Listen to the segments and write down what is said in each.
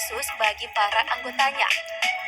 khusus bagi para anggotanya.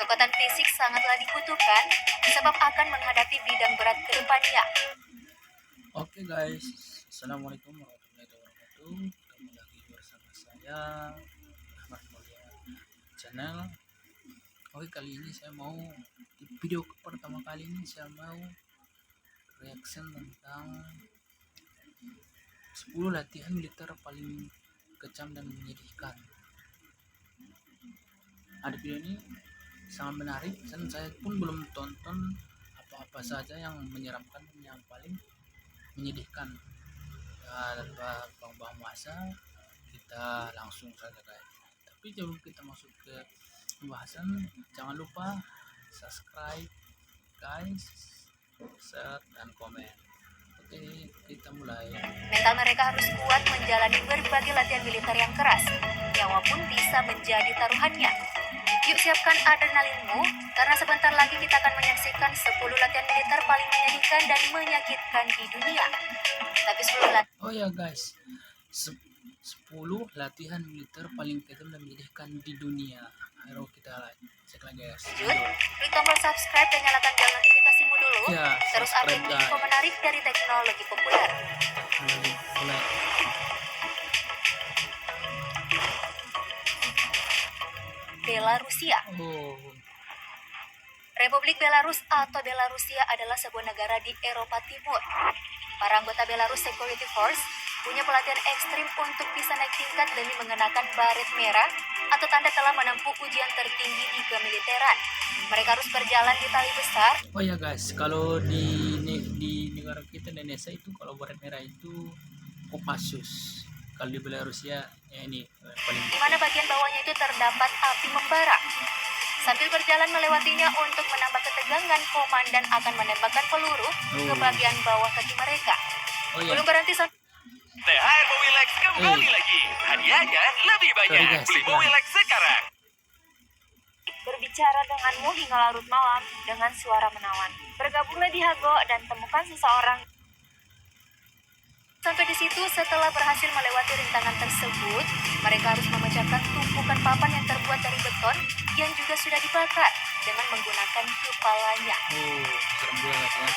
Kekuatan fisik sangatlah dibutuhkan sebab akan menghadapi bidang berat ke depannya. Oke guys, assalamualaikum warahmatullahi wabarakatuh. Ketemu lagi bersama saya Ahmad Mulia channel. Oke, kali ini saya mau di video pertama kali ini saya mau reaction tentang 10 latihan militer paling kejam dan menyedihkan. Ada video ini sangat menarik dan saya pun belum tonton apa-apa saja yang menyeramkan dan yang paling menyedihkan. Tanpa buang-buang masa, kita langsung saja guys. Tapi sebelum kita masuk ke pembahasan, jangan lupa subscribe guys, share dan komen. Oke, kita mulai. Mental mereka harus kuat menjalani berbagai latihan militer yang keras. Nyawa pun bisa menjadi taruhannya. Yuk siapkan adrenalinmu, karena sebentar lagi kita akan menyaksikan 10 latihan militer paling menyedihkan dan menyakitkan di dunia. Tapi sebelum Oh ya guys, 10 latihan militer paling kejam dan menyedihkan di dunia. Ayo kita cek lagi guys. lanjut, klik tombol subscribe dan nyalakan bel notifikasimu dulu. Ya, Terus update subscribe, info guys. menarik dari teknologi populer. Mulai. Belarusia. Oh, Republik Belarus atau Belarusia adalah sebuah negara di Eropa Timur. Para anggota Belarus Security Force punya pelatihan ekstrim untuk bisa naik tingkat demi mengenakan baret merah atau tanda telah menempuh ujian tertinggi di kemiliteran. Mereka harus berjalan di tali besar. oh ya guys, kalau di negara kita Indonesia itu kalau baret merah itu Kopassus. Kalau di Belarusia ya ini paling Di mana bagian bawahnya itu terdapat api membara. Sambil berjalan melewatinya untuk menambah ketegangan, komandan akan menembakkan peluru ke bagian bawah kaki mereka. oh ya. Belum berhenti THR Mowilex kembali lagi. Hadiahnya lebih banyak. Sorry, guys. Beli Mowilex sekarang. berbicara denganmu hingga larut malam dengan suara menawan. Bergabunglah di Hago dan temukan seseorang. Sampai di situ, setelah berhasil melewati rintangan tersebut, mereka harus memecahkan tumpukan papan yang terbuat dari beton yang juga sudah dibakar dengan menggunakan kepalanya. Oh, serem juga guys ya.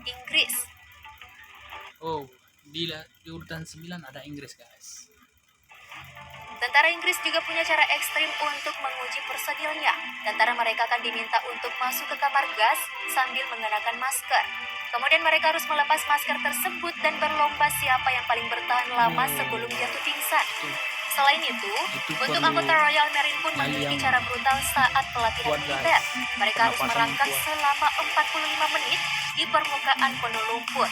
Inggris. Oh, di urutan 9 ada Inggris guys. Tentara Inggris juga punya cara ekstrim untuk menguji personilnya. Tentara mereka akan diminta untuk masuk ke kamar gas sambil mengenakan masker. Kemudian mereka harus melepas masker tersebut dan berlomba siapa yang paling bertahan lama sebelum jatuh pingsan. Selain itu untuk perlu anggota Royal Marine pun nyali memiliki yang cara brutal saat pelatihan kuat, militer. Mereka harus Pernapasan merangkak kuat. selama 45 menit di permukaan penuh lumpur.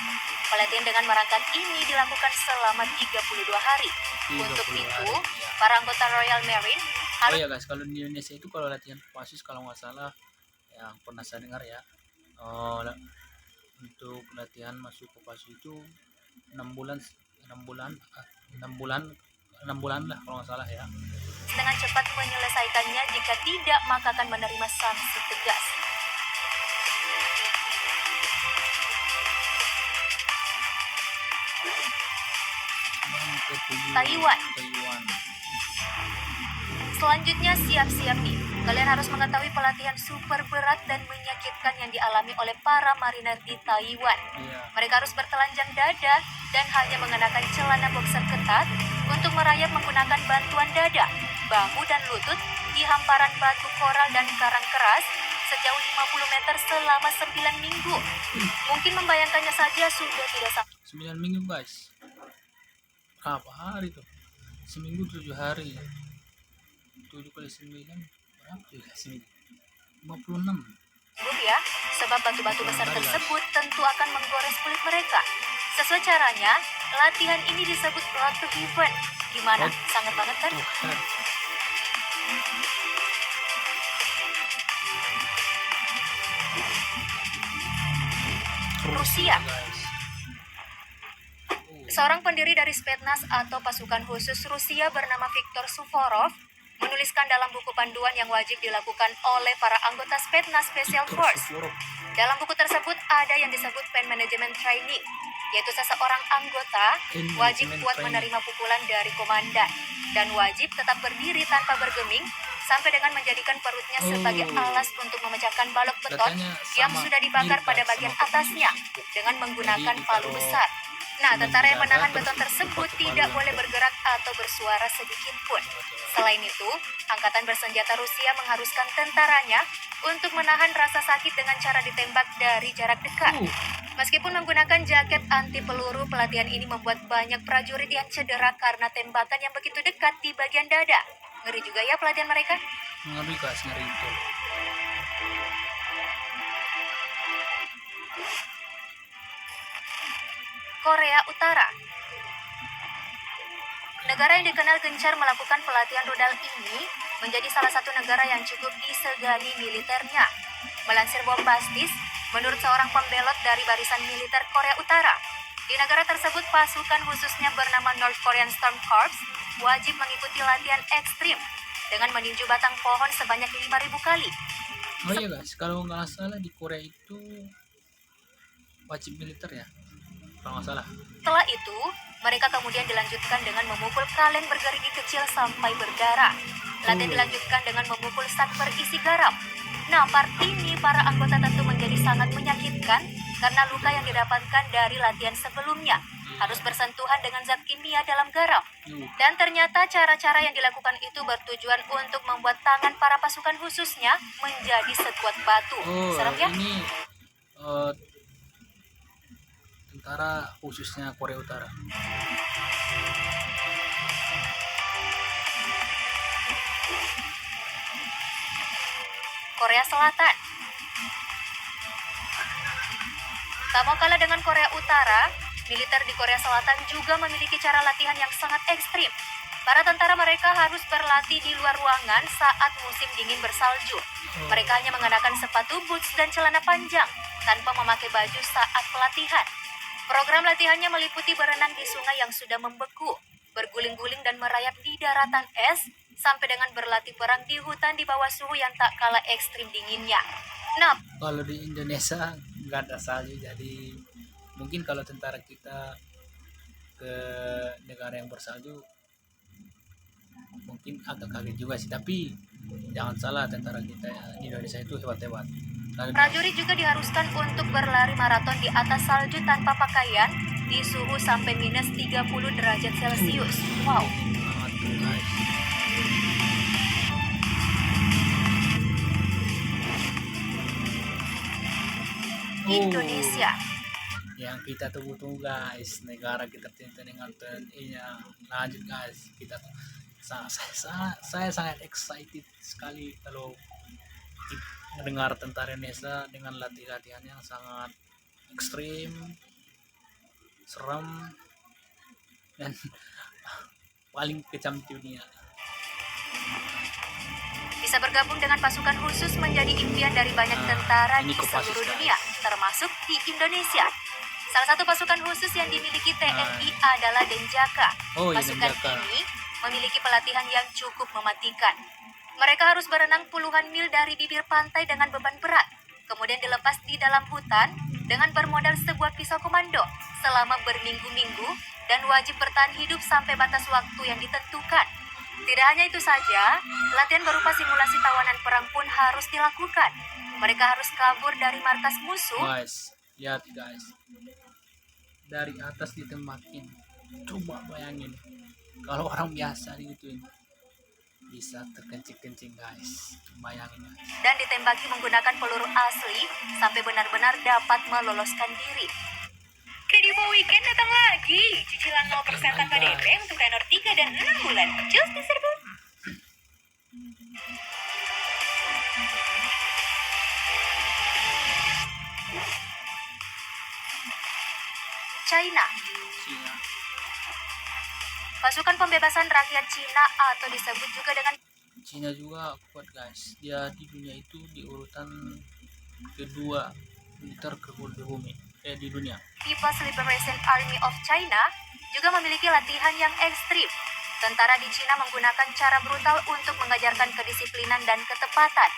Pelatihan dengan merangkak ini dilakukan selama 32 hari. Untuk 30 itu, hari, ya. para anggota Royal Marine Oh harus ya guys, kalau di Indonesia itu kalau latihan Kopassus kalau nggak salah yang pernah saya dengar ya, untuk latihan masuk Kopassus itu 6 bulan 6 bulan lah kalau nggak salah ya. dengan cepat menyelesaikannya, jika tidak maka akan menerima sanksi tegas. Yang ketujuh, Taiwan. Taiwan. Selanjutnya siap-siap nih. Kalian harus mengetahui pelatihan super berat dan menyakitkan yang dialami oleh para mariner di Taiwan. Iya. Mereka harus bertelanjang dada dan hanya mengenakan celana boxer ketat untuk merayap menggunakan bantuan dada, bahu dan lutut di hamparan batu koral dan karang keras sejauh 50 meter selama 9 minggu. Mungkin membayangkannya saja sudah tidak sanggup. 9 minggu guys. Berapa hari tuh? Seminggu 7 hari. 7 kali 9 berapa tuh ya? 56. Ya, sebab batu-batu besar tersebut tentu akan menggores kulit mereka. Sesuai caranya, latihan ini disebut road to heaven. Gimana? Sangat banget kan? Tuh, Rusia. guys. Seorang pendiri dari Spetsnaz atau pasukan khusus Rusia bernama Viktor Suvorov menuliskan dalam buku panduan yang wajib dilakukan oleh para anggota Spetsnaz Special Force. Dalam buku tersebut ada yang disebut Pain Management Training. yaitu seseorang anggota wajib kuat menerima pukulan dari komandan dan wajib tetap berdiri tanpa bergeming sampai dengan menjadikan perutnya sebagai alas untuk memecahkan balok beton yang sudah dibakar pada bagian atasnya dengan menggunakan palu besar. Nah, tentara yang menahan beton tersebut tidak boleh bergerak atau bersuara sedikit pun. Selain itu, angkatan bersenjata Rusia mengharuskan tentaranya untuk menahan rasa sakit dengan cara ditembak dari jarak dekat. Meskipun menggunakan jaket anti peluru, pelatihan ini membuat banyak prajurit yang cedera karena tembakan yang begitu dekat di bagian dada. Ngeri juga ya pelatihan mereka. Ngeri guys, ngeri itu. Korea Utara. Negara yang dikenal gencar melakukan pelatihan rudal ini menjadi salah satu negara yang cukup disegani militernya. Melansir Bombastis, menurut seorang pembelot dari barisan militer Korea Utara, di negara tersebut pasukan khususnya bernama North Korean Storm Corps wajib mengikuti latihan ekstrim dengan meninju batang pohon sebanyak 5.000 kali. Oh iya guys, kalau nggak salah di Korea itu wajib militer ya, kalau nggak salah. Setelah itu, mereka kemudian dilanjutkan dengan memukul kaleng bergerigi kecil sampai berdarah. Latihan dilanjutkan dengan memukul sak berisi garam. Nah, part ini para anggota tentu menjadi sangat menyakitkan karena luka yang didapatkan dari latihan sebelumnya harus bersentuhan dengan zat kimia dalam garam. Dan ternyata cara-cara yang dilakukan itu bertujuan untuk membuat tangan para pasukan khususnya menjadi sekuat batu. Serem ya? Ini tentara khususnya Korea Utara. Korea Selatan. Tak mau kalah dengan Korea Utara, militer di Korea Selatan juga memiliki cara latihan yang sangat ekstrim. Para tentara mereka harus berlatih di luar ruangan saat musim dingin bersalju. Mereka hanya mengenakan sepatu boots dan celana panjang tanpa memakai baju saat pelatihan. Program latihannya meliputi berenang di sungai yang sudah membeku, berguling-guling dan merayap di daratan es, sampai dengan berlatih perang di hutan di bawah suhu yang tak kalah ekstrim dinginnya. Nah, kalau di Indonesia nggak ada salju, jadi mungkin kalau tentara kita ke negara yang bersalju mungkin agak kaget juga sih, tapi jangan salah, tentara kita di Indonesia itu hebat-hebat. Prajurit juga diharuskan untuk berlari maraton di atas salju tanpa pakaian di suhu sampai minus 30 derajat Celcius. Wow. Indonesia. Yang kita tunggu-tunggu guys, negara kita cinta dengan TNI-nya. Lanjut guys, kita saya sangat excited sekali kalau mendengar tentara Indonesia dengan latihan yang sangat ekstrim, serem, dan paling kejam di dunia. Bisa bergabung dengan pasukan khusus menjadi impian dari banyak tentara di seluruh dunia, termasuk di Indonesia. Salah satu pasukan khusus yang dimiliki TNI adalah Denjaka. Pasukan ini memiliki pelatihan yang cukup mematikan. Mereka harus berenang puluhan mil dari bibir pantai dengan beban berat, kemudian dilepas di dalam hutan dengan bermodal sebuah pisau komando selama berminggu-minggu dan wajib bertahan hidup sampai batas waktu yang ditentukan. Tidak hanya itu saja, latihan berupa simulasi tawanan perang pun harus dilakukan. Mereka harus kabur dari markas musuh. Guys, lihat guys, dari atas ditembakin. Coba bayangin, kalau orang biasa digituin bisa terkencing-kencing guys, bayangin guys. Dan ditembaki menggunakan peluru asli sampai benar-benar dapat meloloskan diri. Kredivo Weekend datang lagi. Cicilan 0% tanpa DP untuk tenor 3 dan 6 bulan. Cus diserbu. China. Pasukan pembebasan rakyat Cina atau disebut juga dengan Cina juga kuat guys. Dia di dunia itu di urutan kedua militer terkuat di bumi, di dunia. People's Liberation Army of China juga memiliki latihan yang ekstrim. Tentara di Cina menggunakan cara brutal untuk mengajarkan kedisiplinan dan ketepatan.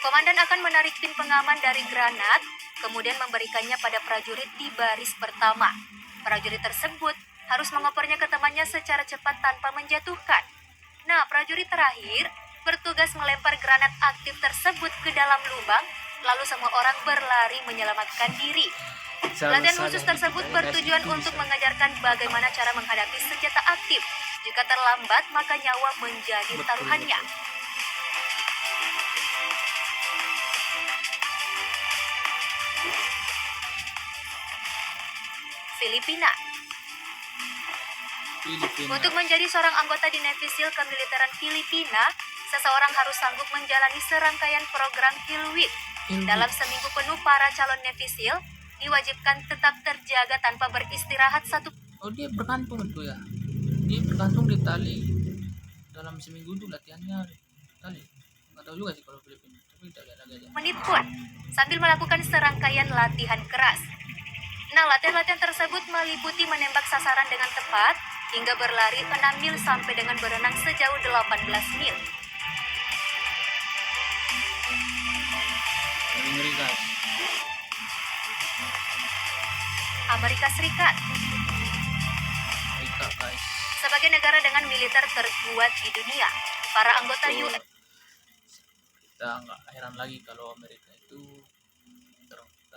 Komandan akan menarik pin pengaman dari granat, kemudian memberikannya pada prajurit di baris pertama. Prajurit tersebut harus mengopernya ke temannya secara cepat tanpa menjatuhkan. Nah, prajurit terakhir bertugas melempar granat aktif tersebut ke dalam lubang, lalu semua orang berlari menyelamatkan diri. Pelatihan khusus tersebut bertujuan untuk mengajarkan bagaimana cara menghadapi senjata aktif. Jika terlambat, maka nyawa menjadi taruhannya. Filipina. Untuk menjadi seorang anggota di Navy SEAL Kemiliteran Filipina, seseorang harus sanggup menjalani serangkaian program Kill Week. Dalam seminggu penuh, para calon Navy SEAL diwajibkan tetap terjaga tanpa beristirahat satu. Oh, dia bergantung itu ya. Dia bergantung di tali dalam seminggu itu latihannya tali. Nggak tahu juga sih kalau Filipina, tapi kita lihat lagi aja. Menit pun sambil melakukan serangkaian latihan keras. Nah, latihan-latihan tersebut meliputi menembak sasaran dengan tepat hingga berlari 6 mil sampai dengan berenang sejauh 18 mil. Ngeri guys. Amerika Serikat Mereka guys. sebagai negara dengan militer terkuat di dunia, para anggota US Kita nggak heran lagi kalau Amerika itu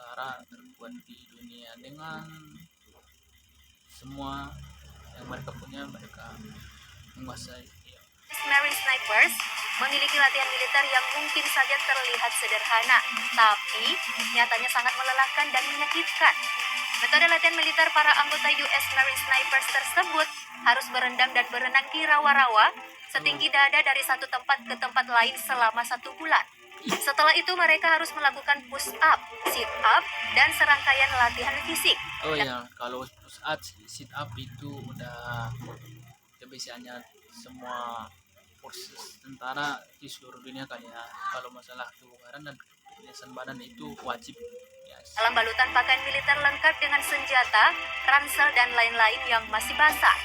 terkuat di dunia dengan semua yang mereka punya, mereka menguasai. Marine Snipers memiliki latihan militer yang mungkin saja terlihat sederhana, tapi nyatanya sangat melelahkan dan menyakitkan. Metode latihan militer para anggota US Marine Snipers tersebut harus berendam dan berenang di rawa-rawa setinggi dada dari satu tempat ke tempat lain selama 1 bulan. Setelah itu mereka harus melakukan push up, sit up, dan serangkaian latihan fisik. Oh ya, kalau push up, sit up itu udah kebiasaannya semua forces tentara di seluruh dunia kali ya. Kalau masalah kebugaran dan kebiasaan badan itu wajib. Yes. Dalam balutan pakaian militer lengkap dengan senjata, ransel, dan lain-lain yang masih basah.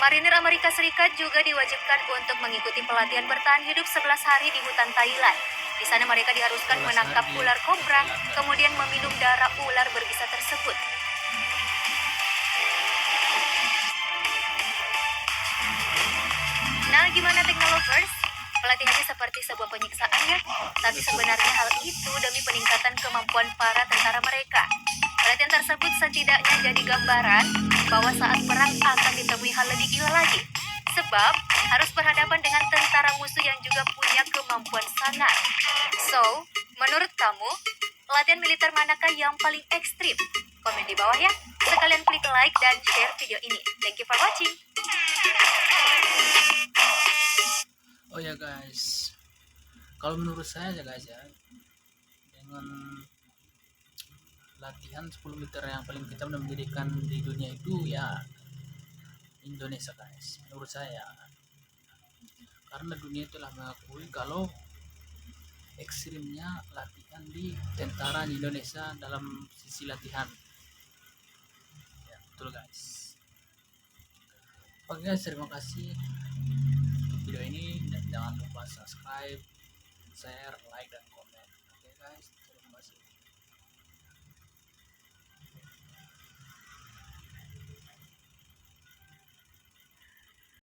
Marinir Amerika Serikat juga diwajibkan untuk mengikuti pelatihan bertahan hidup 11 hari di hutan Thailand. Di sana mereka diharuskan 11 menangkap hari ular kobra, di Thailand. kemudian meminum darah ular berbisa tersebut. Nah, gimana Teknolovers? Pelatihannya seperti sebuah penyiksaan ya, tapi sebenarnya hal itu demi peningkatan kemampuan para tentara mereka. Pelatihan tersebut setidaknya jadi gambaran bahwa saat perang akan ditemui hal lebih gila lagi. Sebab harus berhadapan dengan tentara musuh yang juga punya kemampuan sangat. So, menurut kamu, latihan militer manakah yang paling ekstrim? Komen di bawah ya. Sekalian klik like dan share video ini. Thank you for watching. Oh ya guys, kalau menurut saya ya guys ya, dengan latihan 10 meter yang paling kita benar menjadikan di dunia itu ya Indonesia guys, menurut saya. Karena dunia telah mengakui kalau ekstrimnya latihan di tentara di Indonesia dalam sisi latihan. Ya, betul guys. Oke guys, terima kasih untuk video ini dan jangan lupa subscribe, share, like, dan komen. Oke guys.